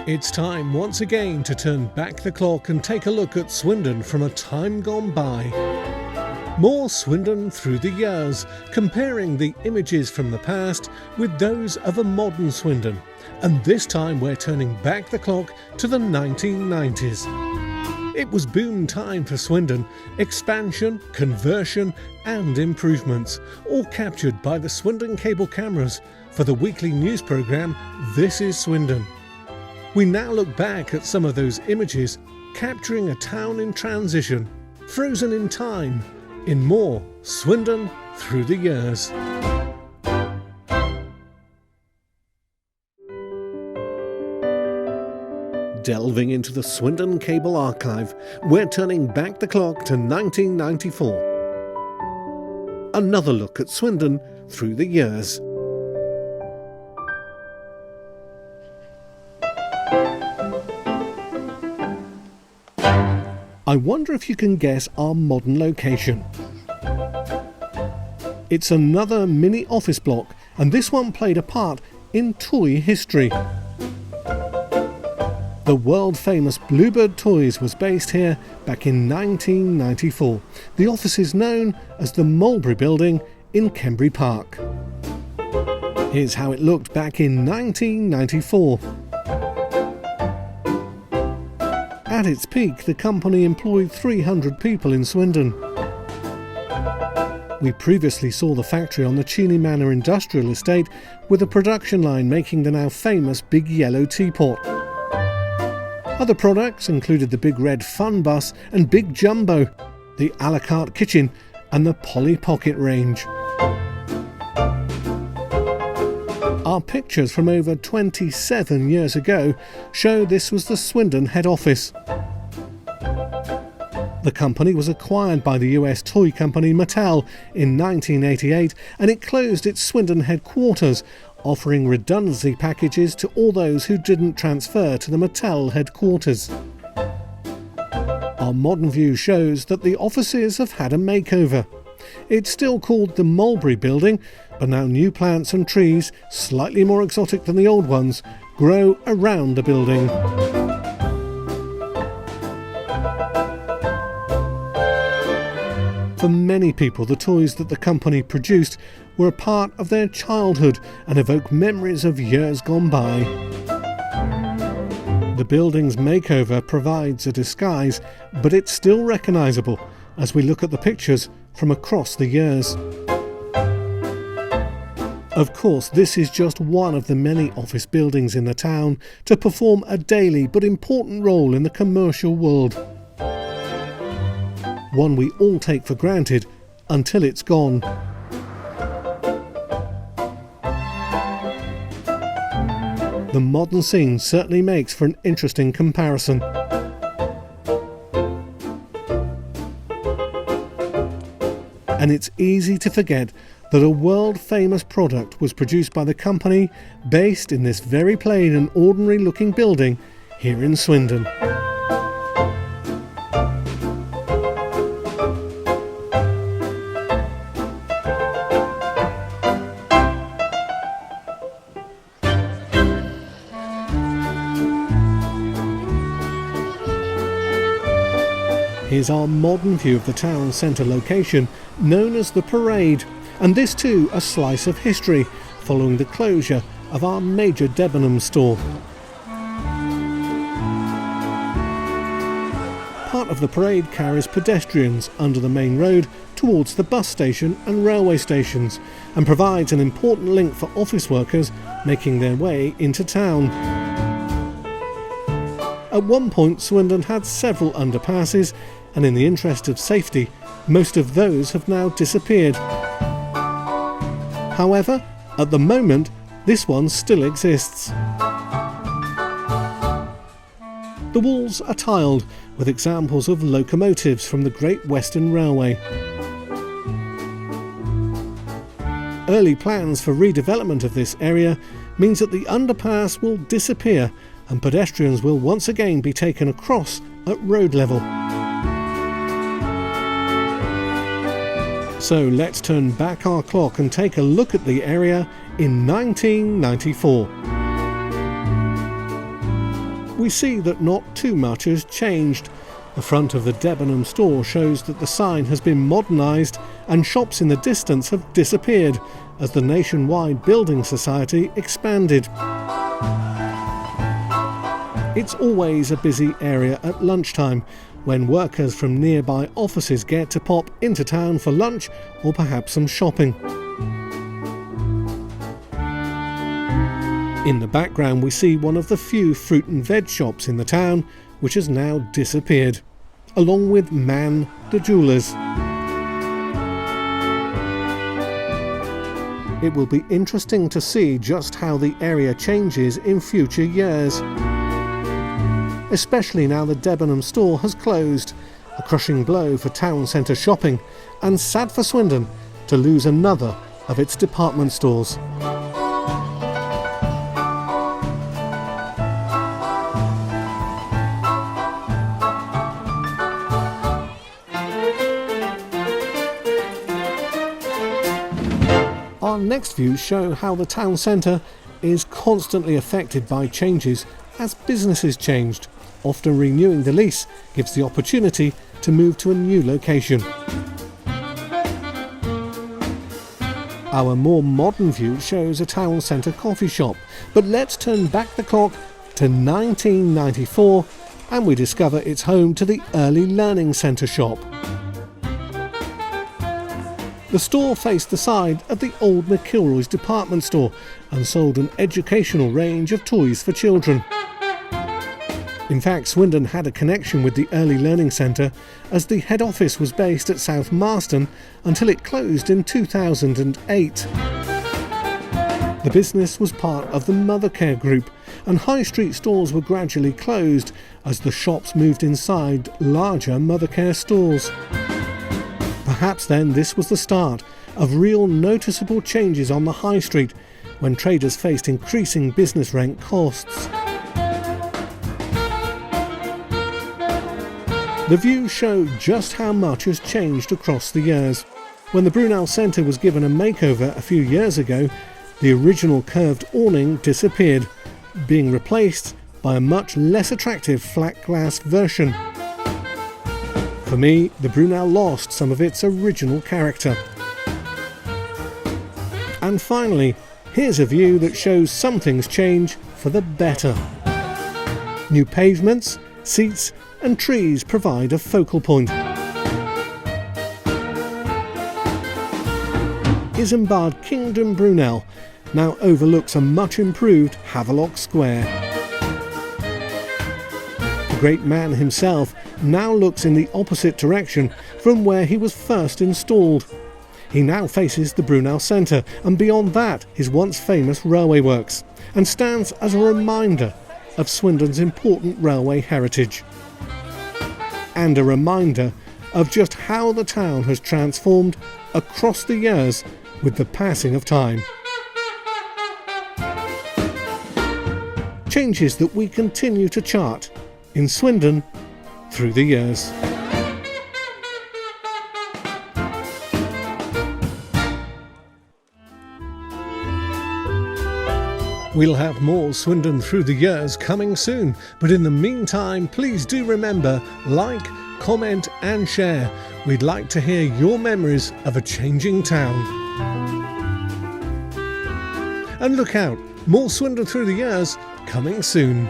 It's time once again to turn back the clock and take a look at Swindon from a time gone by. More Swindon Through the Years, comparing the images from the past with those of a modern Swindon. And this time we're turning back the clock to the 1990s. It was boom time for Swindon, expansion, conversion and improvements, all captured by the Swindon cable cameras for the weekly news programme This is Swindon. We now look back at some of those images, capturing a town in transition, frozen in time, in more Swindon Through the Years. Delving into the Swindon Cable Archive, we're turning back the clock to 1994. Another look at Swindon through the years. I wonder if you can guess our modern location. It's another mini office block, and this one played a part in toy history. The world-famous Bluebird Toys was based here back in 1994. The office is known as the Mulberry Building in Kembrey Park. Here's how it looked back in 1994. At its peak, the company employed 300 people in Swindon. We previously saw the factory on the Cheney Manor Industrial Estate with a production line making the now famous Big Yellow Teapot. Other products included the Big Red Fun Bus and Big Jumbo, the a la carte kitchen and the Polly Pocket range. Our pictures from over 27 years ago show this was the Swindon head office. The company was acquired by the US toy company Mattel in 1988 and it closed its Swindon headquarters, offering redundancy packages to all those who didn't transfer to the Mattel headquarters. Our modern view shows that the offices have had a makeover. It's still called the Mulberry Building, but now new plants and trees, slightly more exotic than the old ones, grow around the building. For many people, the toys that the company produced were a part of their childhood and evoke memories of years gone by. The building's makeover provides a disguise, but it's still recognisable as we look at the pictures from across the years. Of course, this is just one of the many office buildings in the town to perform a daily but important role in the commercial world. One we all take for granted until it's gone. The modern scene certainly makes for an interesting comparison. And it's easy to forget that a world-famous product was produced by the company based in this very plain and ordinary looking building here in Swindon. Here's our modern view of the town centre location, known as the Parade, and this too a slice of history, following the closure of our major Debenham store. Part of the parade carries pedestrians under the main road towards the bus station and railway stations, and provides an important link for office workers making their way into town. At one point, Swindon had several underpasses, and in the interest of safety, most of those have now disappeared. However, at the moment, this one still exists. The walls are tiled with examples of locomotives from the Great Western Railway. Early plans for redevelopment of this area means that the underpass will disappear and pedestrians will once again be taken across at road level. So let's turn back our clock and take a look at the area in 1994. We see that not too much has changed. The front of the Debenham store shows that the sign has been modernised and shops in the distance have disappeared as the nationwide building society expanded. It's always a busy area at lunchtime, when workers from nearby offices get to pop into town for lunch or perhaps some shopping. In the background we see one of the few fruit and veg shops in the town, which has now disappeared, along with Mann the jewellers. It will be interesting to see just how the area changes in future years, especially now the Debenham store has closed, a crushing blow for town centre shopping, and sad for Swindon to lose another of its department stores. Our next views show how the town centre is constantly affected by changes as businesses changed. Often renewing the lease gives the opportunity to move to a new location. Our more modern view shows a town centre coffee shop, but let's turn back the clock to 1994 and we discover it's home to the Early Learning Centre shop. The store faced the side of the old McIlroy's department store and sold an educational range of toys for children. In fact, Swindon had a connection with the Early Learning Centre as the head office was based at South Marston until it closed in 2008. The business was part of the Mothercare Group, and high street stores were gradually closed as the shops moved inside larger Mothercare stores. Perhaps then this was the start of real noticeable changes on the high street when traders faced increasing business rent costs. The views show just how much has changed across the years. When the Brunel Centre was given a makeover a few years ago, the original curved awning disappeared, being replaced by a much less attractive flat glass version. For me, the Brunel lost some of its original character. And finally, here's a view that shows some things change for the better. New pavements, seats and trees provide a focal point. Isambard Kingdom Brunel now overlooks a much improved Havelock Square. The great man himself now looks in the opposite direction from where he was first installed. He now faces the Brunel Centre and beyond that his once famous railway works, and stands as a reminder of Swindon's important railway heritage. And a reminder of just how the town has transformed across the years with the passing of time. Changes that we continue to chart in Swindon through the years. We'll have more Swindon Through the Years coming soon, but in the meantime, please do remember, like, comment and share. We'd like to hear your memories of a changing town. And look out, more Swindon Through the Years coming soon.